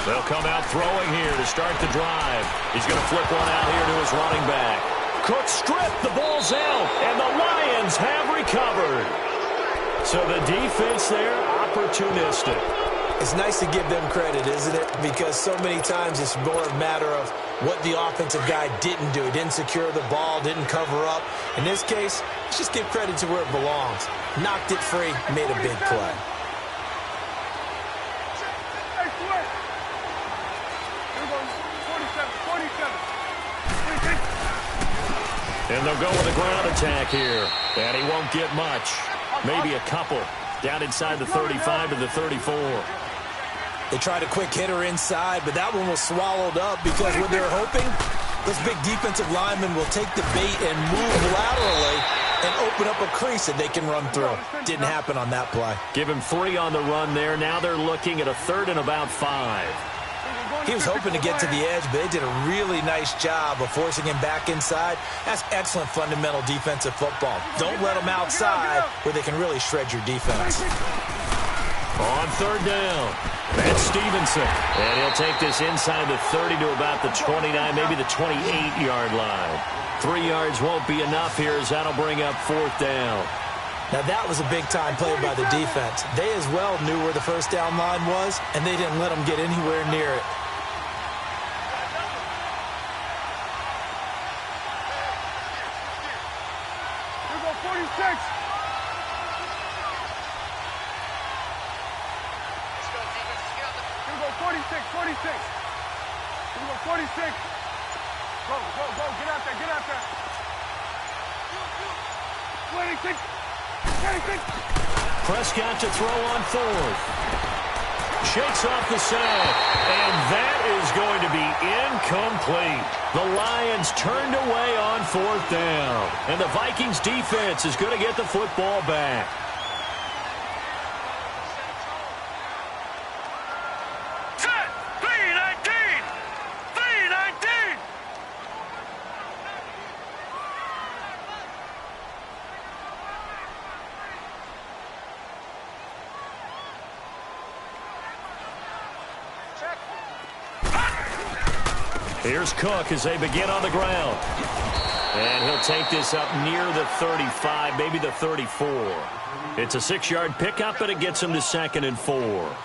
They'll come out throwing here to start the drive. He's going to flip one out here to his running back. Cook stripped. The ball's out, and the Lions have recovered. So the defense there, opportunistic. It's nice to give them credit, isn't it? Because so many times it's more a matter of what the offensive guy didn't do. He didn't secure the ball, didn't cover up. In this case, let's just give credit to where it belongs. Knocked it free, made a big play. And they'll go with a ground attack here. And he won't get much. Maybe a couple. Down inside the 35 to the 34. They tried a quick hitter inside, but that one was swallowed up because what they're hoping, those big defensive linemen will take the bait and move laterally and open up a crease that they can run through. Didn't happen on that play. Give him 3 on the run there. Now they're looking at a 3rd and about 5. He was hoping to get to the edge, but they did a really nice job of forcing him back inside. That's excellent fundamental defensive football. Don't let them outside where they can really shred your defense. On 3rd down, that's Stevenson. And he'll take this inside the 30 to about the 29, maybe the 28-yard line. 3 yards won't be enough here as that'll bring up 4th down. Now, that was a big-time play by the defense. They as well knew where the first down line was, and they didn't let them get anywhere near it. Prescott to throw on 4th. Shakes off the sack. And that is going to be incomplete. The Lions turned away on 4th down. And the Vikings defense is going to get the football back. Here's Cook as they begin on the ground. And he'll take this up near the 35, maybe the 34. It's a 6-yard pickup, but it gets him to 2nd and 4.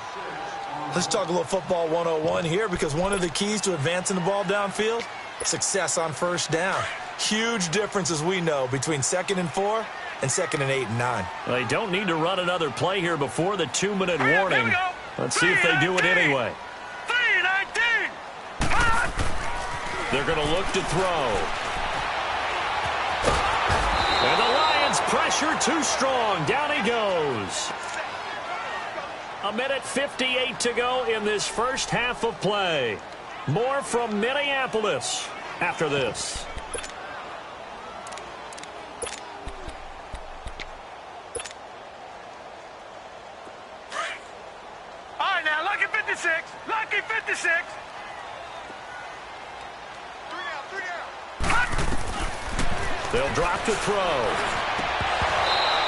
Let's talk a little football 101 here, because one of the keys to advancing the ball downfield, success on 1st down. Huge difference, as we know, between 2nd and 4 and 2nd and 8 and 9. They don't need to run another play here before the 2-minute warning. Let's see if they do it anyway. They're going to look to throw. And the Lions pressure too strong. Down he goes. 1:58 to go in this first half of play. More from Minneapolis after this. All right, now, lucky 56. Lucky 56. They'll drop to throw.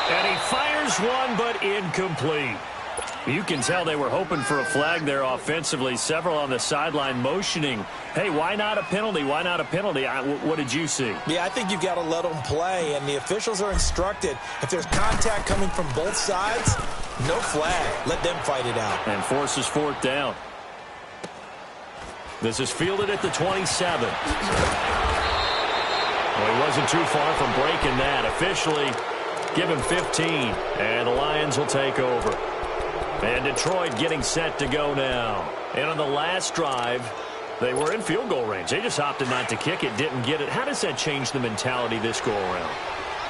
And he fires one, but incomplete. You can tell they were hoping for a flag there offensively. Several on the sideline motioning. Hey, why not a penalty? Why not a penalty? What did you see? Yeah, I think you've got to let them play, and the officials are instructed. If there's contact coming from both sides, no flag. Let them fight it out. And forces 4th down. This is fielded at the 27. Well, he wasn't too far from breaking that. Officially, give him 15, and the Lions will take over. And Detroit getting set to go now. And on the last drive, they were in field goal range. They just opted not to kick it, didn't get it. How does that change the mentality this go-around?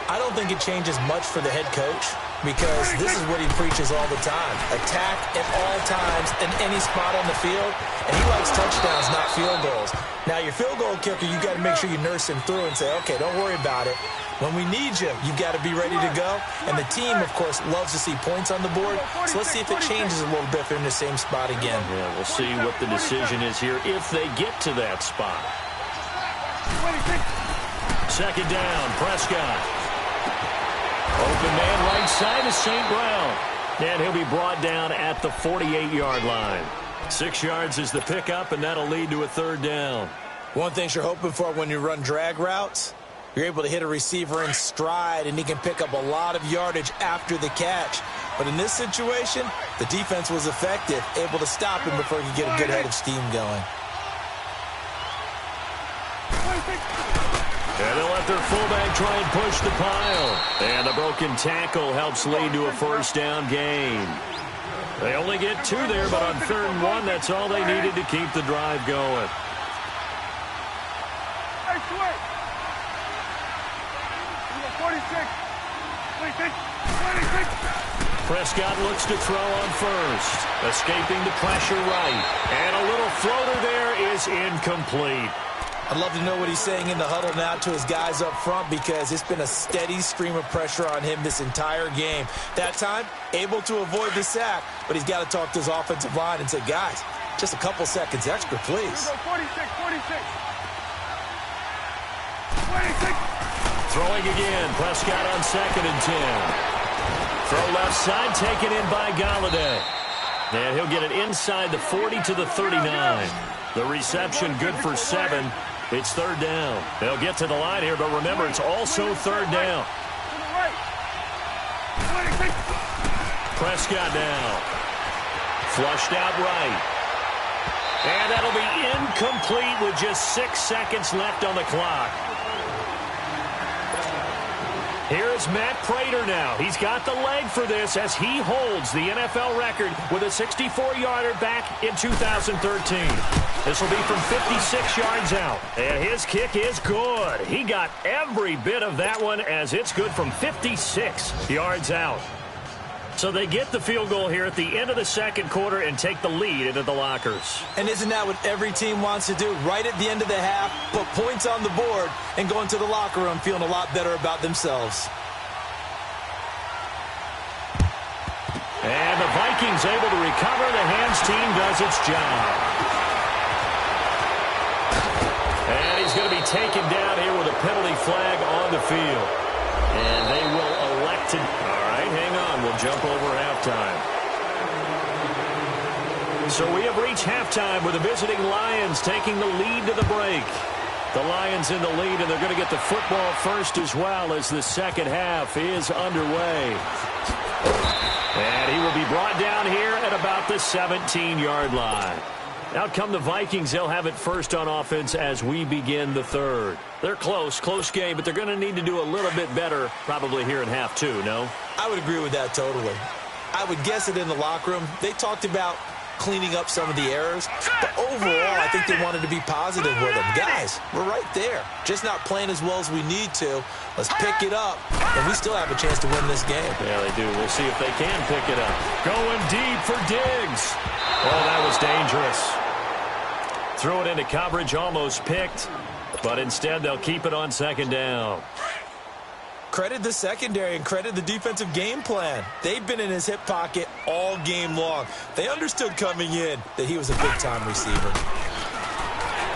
I don't think it changes much for the head coach, because this is what he preaches all the time. Attack at all times in any spot on the field, and he likes touchdowns, not field goals. Now, your field goal kicker, you got to make sure you nurse him through and say, okay, don't worry about it. When we need you, you've got to be ready to go. And the team, of course, loves to see points on the board. So let's see if it changes a little bit if they're in the same spot again. Yeah, we'll see what the decision is here if they get to that spot. 2nd down, Prescott. Open man right side is St. Brown. And he'll be brought down at the 48-yard line. 6 yards is the pickup, and that'll lead to a third down. One thing you're hoping for when you run drag routes, you're able to hit a receiver in stride, and he can pick up a lot of yardage after the catch. But in this situation, the defense was effective, able to stop him before he could get a good head of steam going. And they'll let their fullback try and push the pile. And a broken tackle helps lead to a first down gain. They only get 2 there, but on 3rd and 1, that's all they needed to keep the drive going. Prescott looks to throw on first. Escaping the pressure right. And a little floater there is incomplete. I'd love to know what he's saying in the huddle now to his guys up front, because it's been a steady stream of pressure on him this entire game. That time, able to avoid the sack, but he's got to talk to his offensive line and say, guys, just a couple seconds extra, please. 46. Throwing again, Prescott on 2nd and 10. Throw left side, taken in by Galladay. And he'll get it inside the 40 to the 39. The reception good for 7. It's 3rd down. They'll get to the line here, but remember, it's also 3rd down. Prescott down. Flushed out right. And that'll be incomplete with just 6 seconds left on the clock. Here's Matt Prater now. He's got the leg for this as he holds the NFL record with a 64-yarder back in 2013. This will be from 56 yards out. And his kick is good. He got every bit of that one as it's good from 56 yards out. So they get the field goal here at the end of the 2nd quarter and take the lead into the lockers. And isn't that what every team wants to do? Right at the end of the half, put points on the board and go into the locker room feeling a lot better about themselves. And the Vikings able to recover. The hands team does its job. And he's going to be taken down here with a penalty flag on the field. And they will elect to... All right, hang on. We'll jump over halftime. So we have reached halftime with the visiting Lions taking the lead to the break. The Lions in the lead, and they're going to get the football first as well as the second half is underway. And he will be brought down here at about the 17-yard line. Out come the Vikings. They'll have it first on offense as we begin the 3rd. They're close game, but they're going to need to do a little bit better probably here in half 2, no? I would agree with that totally. I would guess it in the locker room. They talked about cleaning up some of the errors, but overall, I think they wanted to be positive with them. Guys, we're right there. Just not playing as well as we need to. Let's pick it up, and we still have a chance to win this game. Yeah, they do. We'll see if they can pick it up. Going deep for Diggs. Oh, that was dangerous. Threw it into coverage, almost picked, but instead they'll keep it on 2nd down. Credit the secondary and credit the defensive game plan. They've been in his hip pocket all game long. They understood coming in that he was a big-time receiver.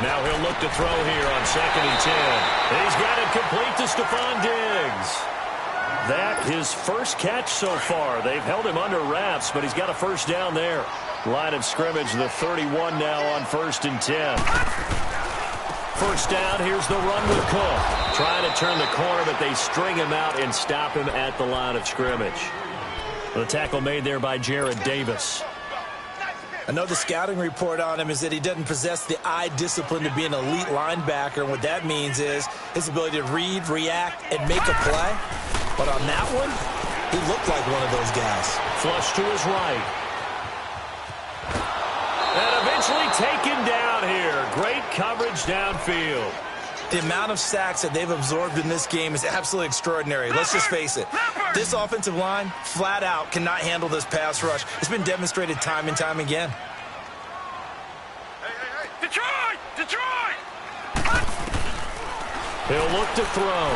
Now he'll look to throw here on 2nd and 10. He's got it complete to Stephon Diggs. That his first catch so far. They've held him under wraps, but he's got a first down there. Line of scrimmage, the 31 now on 1st and 10. First down, here's the run with Cook. Trying to turn the corner, but they string him out and stop him at the line of scrimmage. The tackle made there by Jared Davis. Another scouting report on him is that he doesn't possess the eye discipline to be an elite linebacker. And what that means is his ability to read, react, and make a play. But on that one, he looked like one of those guys. Flush to his right. And eventually taken down here. Great coverage downfield. The amount of sacks that they've absorbed in this game is absolutely extraordinary. Let's just face it. This offensive line, flat out, cannot handle this pass rush. It's been demonstrated time and time again. Hey. Detroit! Detroit! He'll look to throw.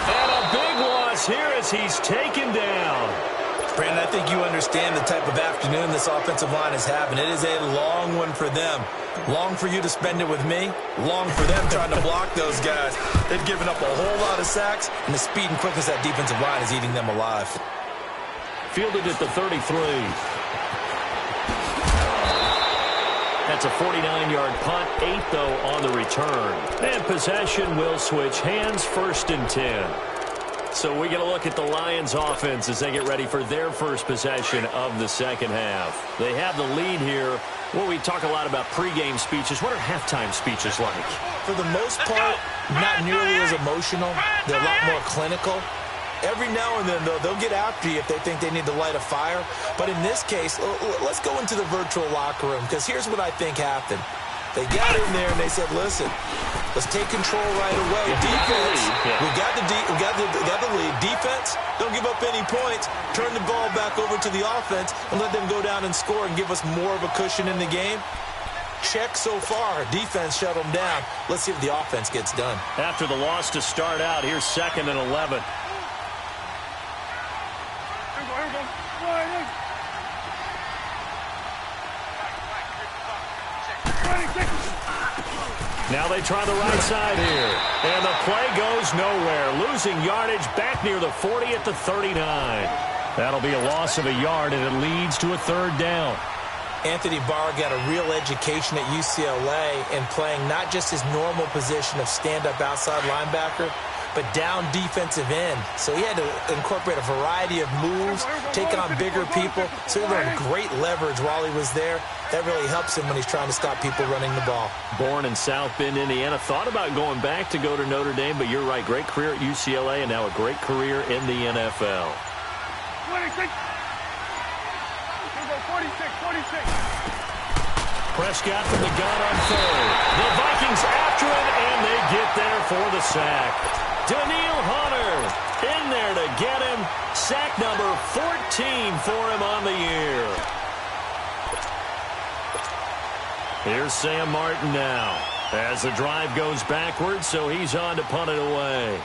And a big loss here as he's taken down. Brandon, I think you understand the type of afternoon this offensive line is having. It is a long one for them. Long for you to spend it with me. Long for them trying to block those guys. They've given up a whole lot of sacks, and the speed and quickness of that defensive line is eating them alive. Fielded at the 33. That's a 49-yard punt, 8, though, on the return. And possession will switch hands, 1st and 10. So we get a look at the Lions offense as they get ready for their first possession of the second half. They have the lead here. Well, we talk a lot about pregame speeches. What are halftime speeches like? For the most part, not nearly as emotional. They're a lot more clinical. Every now and then, though, they'll get after you if they think they need to light a fire. But in this case, let's go into the virtual locker room, because here's what I think happened. They got in there and they said, listen, let's take control right away. Defense, we got the lead. Defense, don't give up any points. Turn the ball back over to the offense and let them go down and score and give us more of a cushion in the game. Check so far. Defense shut them down. Let's see if the offense gets done. After the loss to start out, here's 2nd and 11. Now they try the right side here. And the play goes nowhere. Losing yardage back near the 40 at the 39. That'll be a loss of a yard, and it leads to a 3rd down. Anthony Barr got a real education at UCLA in playing not just his normal position of stand-up outside linebacker, but down defensive end. So he had to incorporate a variety of moves, take on bigger people. So he learned great leverage while he was there. That really helps him when he's trying to stop people running the ball. Born in South Bend, Indiana. Thought about going back to go to Notre Dame, but you're right. Great career at UCLA and now a great career in the NFL. 46. 46. Prescott from the gun on 3rd. The Vikings after him, and they get there for the sack. Daniil Hunter in there to get him. Sack number 14 for him on the year. Here's Sam Martin now as the drive goes backwards, so he's on to punt it away.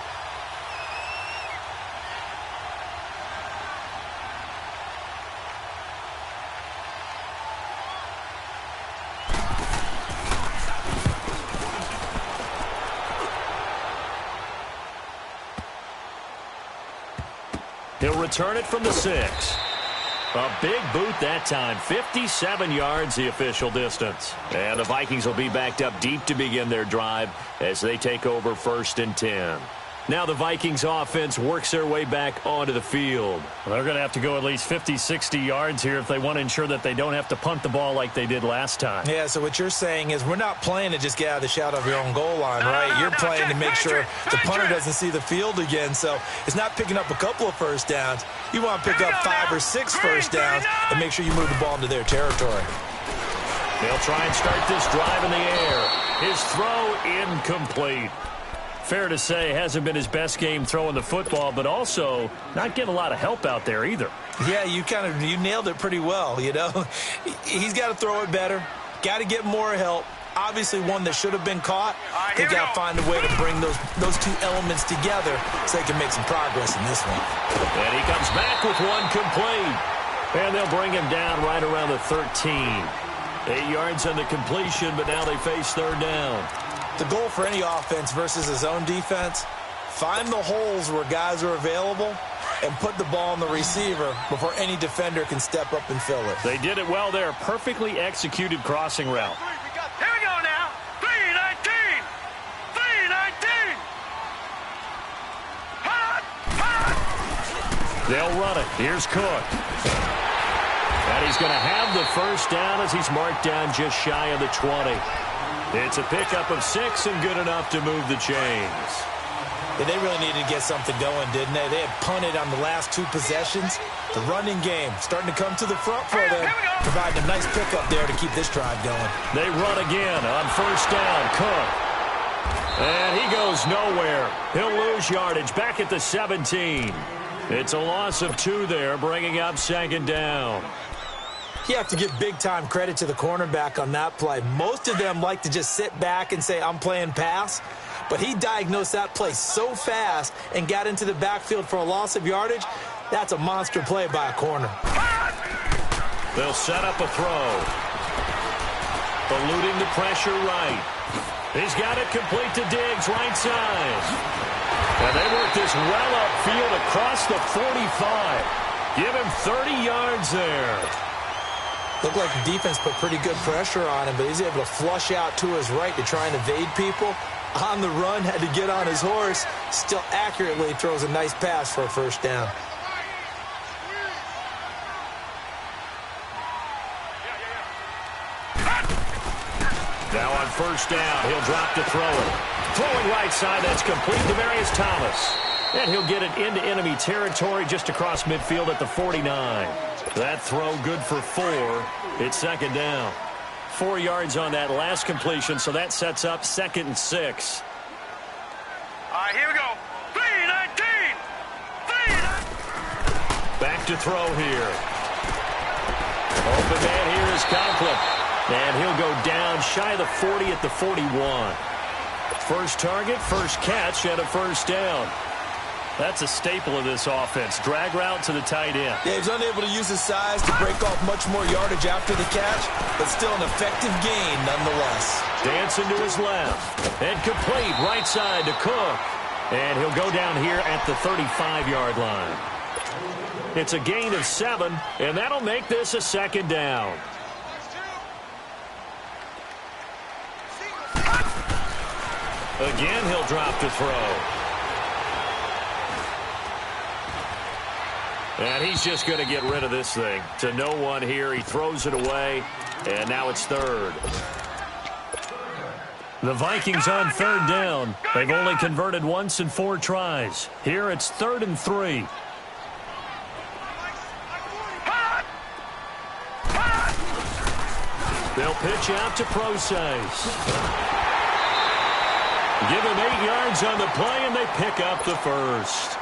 He'll return it from the 6. A big boot that time. 57 yards, the official distance. And the Vikings will be backed up deep to begin their drive as they take over 1st and 10. Now the Vikings offense works their way back onto the field. Well, they're going to have to go at least 50, 60 yards here if they want to ensure that they don't have to punt the ball like they did last time. Yeah, so what you're saying is we're not playing to just get out of the shadow of your own goal line, right? You're playing to make sure the punter doesn't see the field again. So it's not picking up a couple of first downs. You want to pick up 5 or 6 first downs and make sure you move the ball into their territory. They'll try and start this drive in the air. His throw incomplete. Fair to say, hasn't been his best game throwing the football, but also not getting a lot of help out there either. Yeah, you nailed it pretty well, you know. He's got to throw it better, got to get more help. Obviously one that should have been caught. They've got to find a way to bring those two elements together so they can make some progress in this one. And he comes back with one complete. And they'll bring him down right around the 13. 8 yards on the completion, but now they face 3rd down. The goal for any offense versus his own defense, find the holes where guys are available and put the ball on the receiver before any defender can step up and fill it. They did it well there. Perfectly executed crossing route. Here we go now. 3-19. 3-19. Hot. They'll run it. Here's Cook. And he's going to have the first down as he's marked down just shy of the 20. It's a pickup of 6 and good enough to move the chains. Yeah, they really needed to get something going, didn't they? They had punted on the last 2 possessions. The running game starting to come to the front for them, providing a nice pickup there to keep this drive going. They run again on first down. Cook. And he goes nowhere. He'll lose yardage back at the 17. It's a loss of 2 there, bringing up 2nd down. You have to give big-time credit to the cornerback on that play. Most of them like to just sit back and say, I'm playing pass. But he diagnosed that play so fast and got into the backfield for a loss of yardage. That's a monster play by a corner. They'll set up a throw. Eluding the pressure right. He's got it complete to Diggs, right side. And they work this well upfield across the 45. Give him 30 yards there. Looked like the defense put pretty good pressure on him, but he's able to flush out to his right to try and evade people. On the run, had to get on his horse. Still accurately throws a nice pass for a first down. Now on first down, he'll drop to throw it. Throwing right side, that's complete to Demarius Thomas. And he'll get it into enemy territory just across midfield at the 49. That throw good for 4. It's second down. 4 yards on that last completion, so that sets up 2nd and 6. All right, here we go. 3-19. Back to throw here. Open man here is Conklin. And he'll go down shy of the 40 at the 41. First target, first catch, and a first down. That's a staple of this offense. Drag route to the tight end. Yeah, he's unable to use his size to break off much more yardage after the catch, but still an effective gain nonetheless. Dancing to his left. And complete right side to Cook. And he'll go down here at the 35-yard line. It's a gain of 7, and that'll make this a second down. Again, he'll drop to throw. And he's just going to get rid of this thing. To no one here. He throws it away, and now it's third. The Vikings on third down. They've only converted once in 4 tries. Here it's 3rd and 3. They'll pitch out to Procise. Give him 8 yards on the play, and they pick up the first.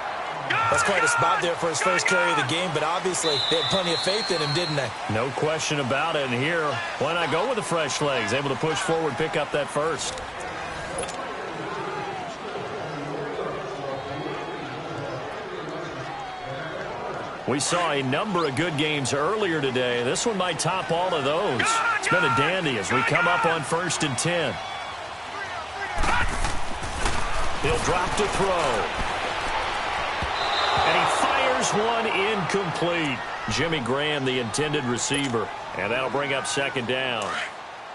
That's quite a spot there for his first carry of the game, but obviously they had plenty of faith in him, didn't they? No question about it. And here, why not go with the fresh legs? Able to push forward, pick up that first. We saw a number of good games earlier today. This one might top all of those. It's been a dandy as we come up on 1st and 10. He'll drop to throw. And he fires one incomplete. Jimmy Graham, the intended receiver. And that'll bring up second down.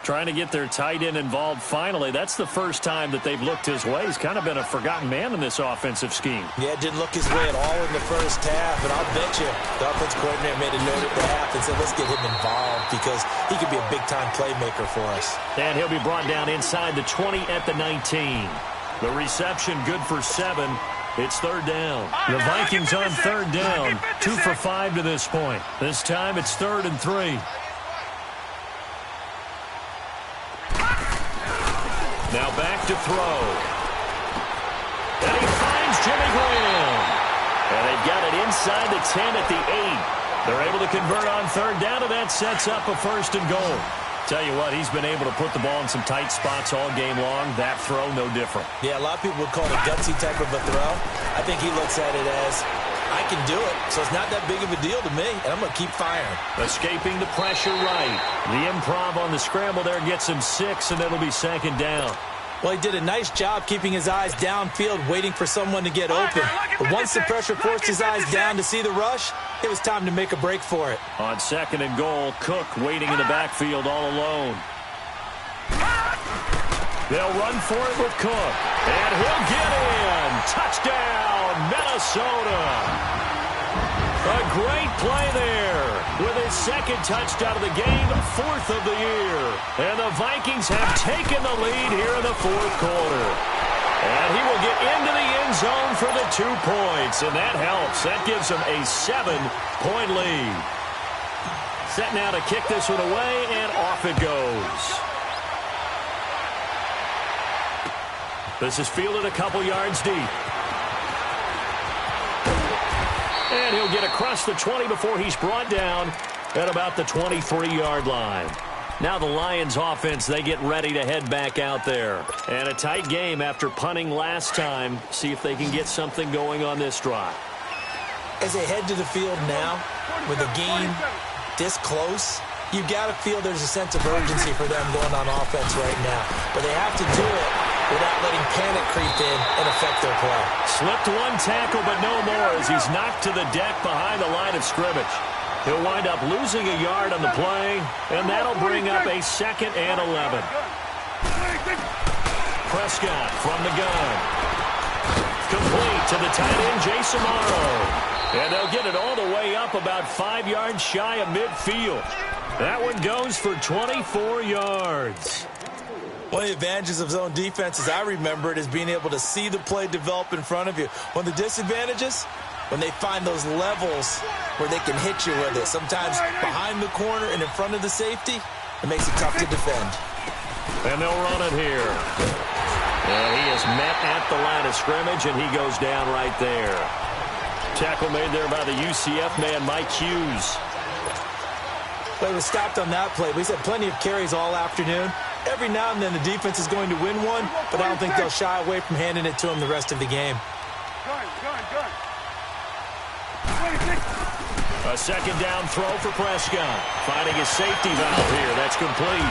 Trying to get their tight end involved finally. That's the first time that they've looked his way. He's kind of been a forgotten man in this offensive scheme. Yeah, it didn't look his way at all in the first half. And I'll bet you the offense coordinator made a note at the half and said, let's get him involved because he could be a big-time playmaker for us. And he'll be brought down inside the 20 at the 19. The reception good for 7. It's third down. The Vikings on third down. 2 for 5 to this point. This time it's 3rd and 3. Now back to throw. And he finds Jimmy Graham. And they've got it inside the 10 at the 8. They're able to convert on third down, and that sets up a 1st and goal. Tell you what, he's been able to put the ball in some tight spots all game long. That throw, no different. Yeah, a lot of people would call it a gutsy type of a throw. I think he looks at it as, I can do it, so it's not that big of a deal to me, and I'm going to keep firing. Escaping the pressure right. The improv on the scramble there gets him 6, and it'll be second down. Well, he did a nice job keeping his eyes downfield, waiting for someone to get open. But once the pressure forced his eyes down to see the rush, it was time to make a break for it. On 2nd and goal, Cook waiting in the backfield all alone. They'll run for it with Cook. And he'll get in. Touchdown, Minnesota. A great play there with his 2nd touchdown of the game, 4th of the year. And the Vikings have taken the lead here in the 4th quarter. And he will get into the end zone for the 2 points, and that helps. That gives him a 7-point lead. Set now to kick this one away, and off it goes. This is fielded a couple yards deep. And he'll get across the 20 before he's brought down at about the 23-yard line. Now the Lions offense, they get ready to head back out there. And a tight game after punting last time. See if they can get something going on this drive. As they head to the field now, with the game this close, you've got to feel there's a sense of urgency for them going on offense right now. But they have to do it without letting panic creep in and affect their play. Slipped one tackle, but no more as he's knocked to the deck behind the line of scrimmage. He'll wind up losing a yard on the play, and that'll bring up a 2nd and 11. Prescott from the gun. Complete to the tight end, Jason Morrow. And they'll get it all the way up about 5 yards shy of midfield. That one goes for 24 yards. One of the advantages of zone defense, as I remember it, is being able to see the play develop in front of you. One of the disadvantages, when they find those levels where they can hit you with it, sometimes behind the corner and in front of the safety, it makes it tough to defend. And they'll run it here. And he is met at the line of scrimmage, and he goes down right there. Tackle made there by the UCF man, Mike Hughes. Play was stopped on that play. He's had plenty of carries all afternoon. Every now and then the defense is going to win one, but I don't think they'll shy away from handing it to him the rest of the game. A 2nd down throw for Prescott. Finding his safety valve here. That's complete.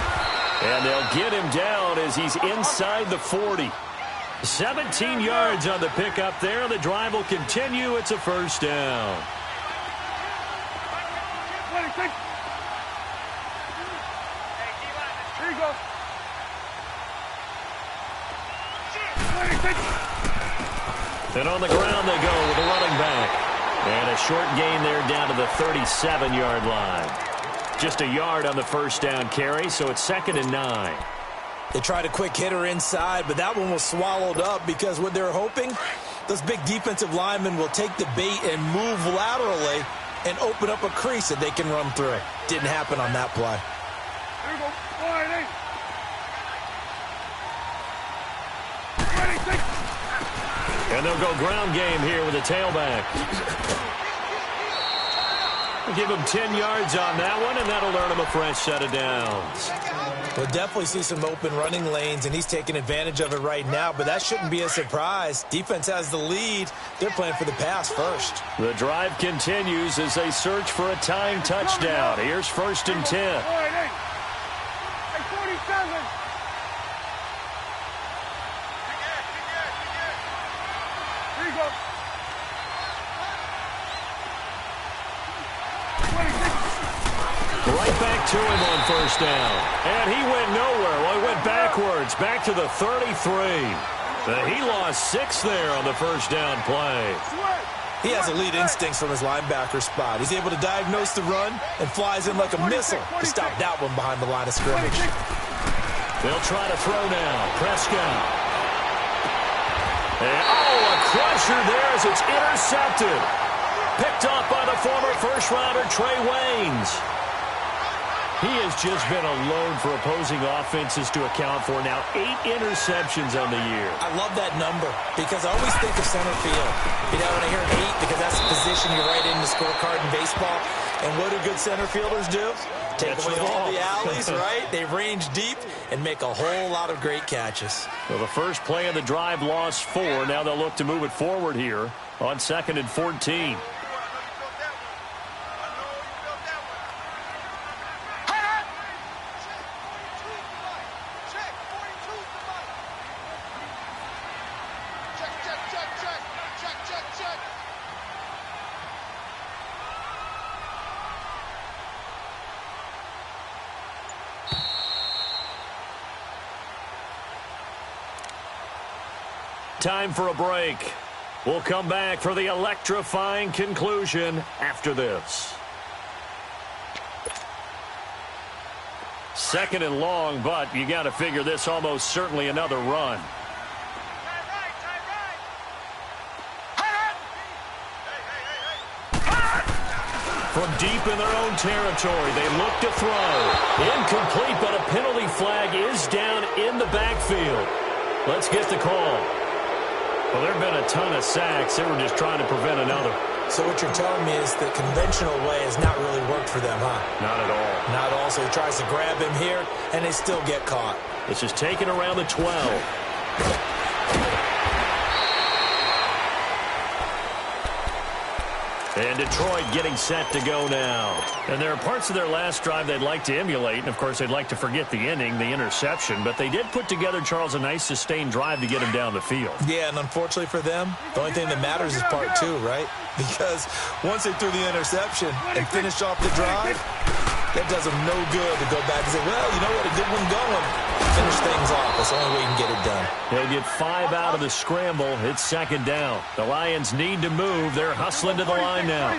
And they'll get him down as he's inside the 40. 17 yards on the pickup there. The drive will continue. It's a 1st down. Here you go. And on the ground they go with a running back. And a short gain there down to the 37-yard line. Just a yard on the 1st down carry, so it's 2nd and 9. They tried a quick hitter inside, but that one was swallowed up because what they're hoping, those big defensive linemen will take the bait and move laterally and open up a crease that they can run through. Didn't happen on that play. Here you go. And they'll go ground game here with a tailback. We'll give him 10 yards on that one, and that'll earn him a fresh set of downs. We'll definitely see some open running lanes, and he's taking advantage of it right now, but that shouldn't be a surprise. Defense has the lead. They're playing for the pass first. The drive continues as they search for a tying touchdown. Here's 1st and 10. Hey, 47. Here you go. Right back to him on 1st down. And he went nowhere. Well, he went backwards, back to the 33. He lost 6 there on the 1st down play. He has elite instincts from his linebacker spot. He's able to diagnose the run and flies in like a missile to stop that one behind the line of scrimmage. They'll try to throw now. Prescott. And, a crusher there as it's intercepted. Picked up by the former first-rounder Trey Waynes. He has just been a load for opposing offenses to account for. Now 8 interceptions on the year. I love that number because I always think of center field. You know, when I hear 8, because that's the position you write in the scorecard in baseball. And what do good center fielders do? Take away all the alleys, right? They range deep and make a whole lot of great catches. Well, the first play of the drive lost 4. Now they'll look to move it forward here on 2nd and 14. Time for a break. We'll come back for the electrifying conclusion after this. 2nd and long, but you got to figure this almost certainly another run. From deep in their own territory, they look to throw. Incomplete, but a penalty flag is down in the backfield. Let's get the call. Well, there have been a ton of sacks. They were just trying to prevent another. So what you're telling me is the conventional way has not really worked for them, huh? Not at all. Not at all. So he tries to grab him here, and they still get caught. This is taken around the 12. And Detroit getting set to go now. And there are parts of their last drive they'd like to emulate. And, of course, they'd like to forget the inning, the interception. But they did put together, Charles, a nice sustained drive to get him down the field. Yeah, and unfortunately for them, the only thing that matters is part two, right? Because once they threw the interception and finished off the drive, that does them no good to go back and say, well, you know what, a good one going. Finish things off. That's the only way you can get it done. He'll get 5 out of the scramble. It's second down. The Lions need to move. They're hustling to the line now.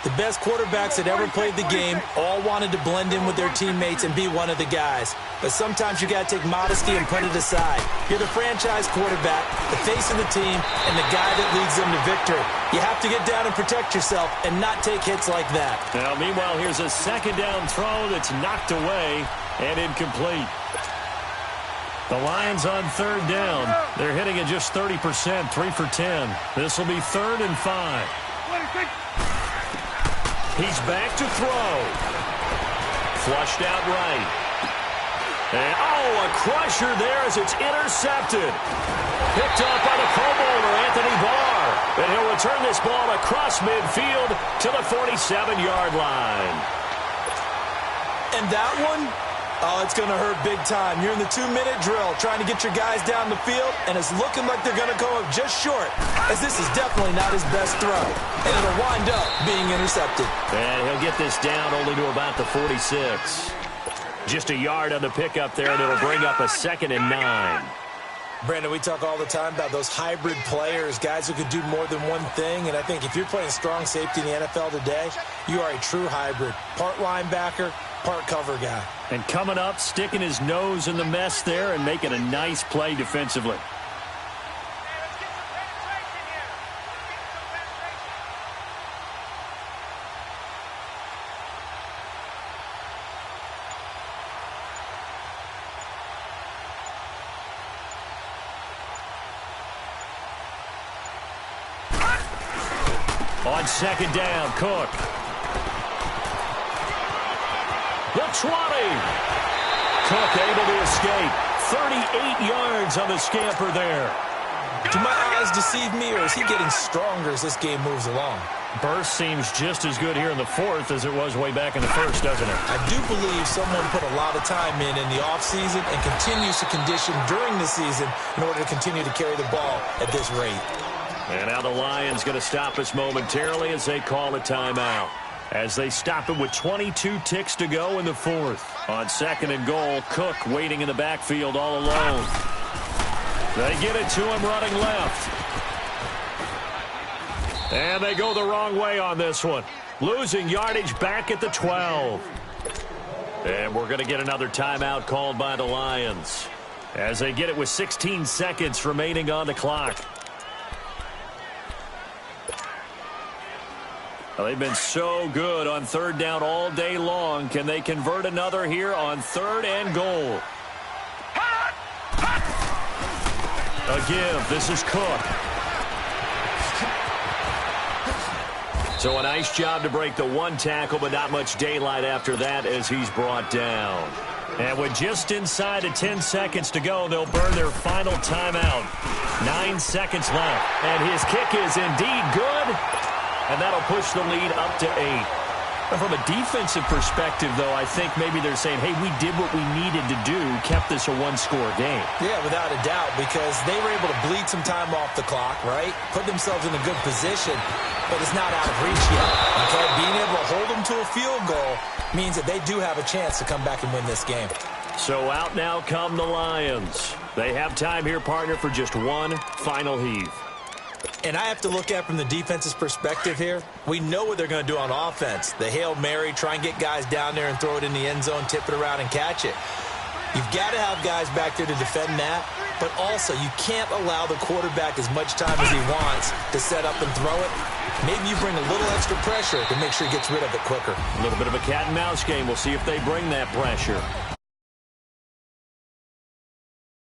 The best quarterbacks that ever played the game all wanted to blend in with their teammates and be one of the guys. But sometimes you got to take modesty and put it aside. You're the franchise quarterback, the face of the team, and the guy that leads them to victory. You have to get down and protect yourself and not take hits like that. Now, meanwhile, here's a second down throw that's knocked away and incomplete. The Lions on third down. They're hitting at just 30%, 3 for 10. This will be 3rd and 5. He's back to throw. Flushed out right. And, a crusher there as it's intercepted. Picked up by the Pro Bowler, Anthony Barr. And he'll return this ball across midfield to the 47-yard line. And that one, it's going to hurt big time. You're in the 2-minute drill trying to get your guys down the field, and it's looking like they're going to come up just short, as this is definitely not his best throw. And it'll wind up being intercepted. And he'll get this down only to about the 46. Just a yard on the pickup there, and it'll bring up a 2nd and 9. Brandon, we talk all the time about those hybrid players, guys who could do more than one thing. And I think if you're playing strong safety in the NFL today, you are a true hybrid. Part linebacker, part cover guy. And coming up, sticking his nose in the mess there and making a nice play defensively. On second down, Cook. The 20. Cook able to escape. 38 yards on the scamper there. Do my eyes deceive me, or is he getting stronger as this game moves along? Burst seems just as good here in the 4th as it was way back in the 1st, doesn't it? I do believe someone put a lot of time in the offseason and continues to condition during the season in order to continue to carry the ball at this rate. And now the Lions going to stop us momentarily as they call a timeout. As they stop it with 22 ticks to go in the 4th. On 2nd and goal, Cook waiting in the backfield all alone. They get it to him running left. And they go the wrong way on this one. Losing yardage back at the 12. And we're going to get another timeout called by the Lions. As they get it with 16 seconds remaining on the clock. Well, they've been so good on 3rd down all day long. Can they convert another here on 3rd and goal? A give. This is Cook. So a nice job to break the 1 tackle, but not much daylight after that as he's brought down. And with just inside of 10 seconds to go, they'll burn their final timeout. 9 seconds left. And his kick is indeed good. And that'll push the lead up to 8. And from a defensive perspective, though, I think maybe they're saying, hey, we did what we needed to do, kept this a 1-score game. Yeah, without a doubt, because they were able to bleed some time off the clock, right? Put themselves in a good position, but it's not out of reach yet. Okay, being able to hold them to a field goal means that they do have a chance to come back and win this game. So out now come the Lions. They have time here, partner, for just one final heave. And I have to look at it from the defense's perspective here. We know what they're going to do on offense. The Hail Mary, try and get guys down there and throw it in the end zone, tip it around and catch it. You've got to have guys back there to defend that, but also you can't allow the quarterback as much time as he wants to set up and throw it. Maybe you bring a little extra pressure to make sure he gets rid of it quicker. A little bit of a cat and mouse game. We'll see if they bring that pressure.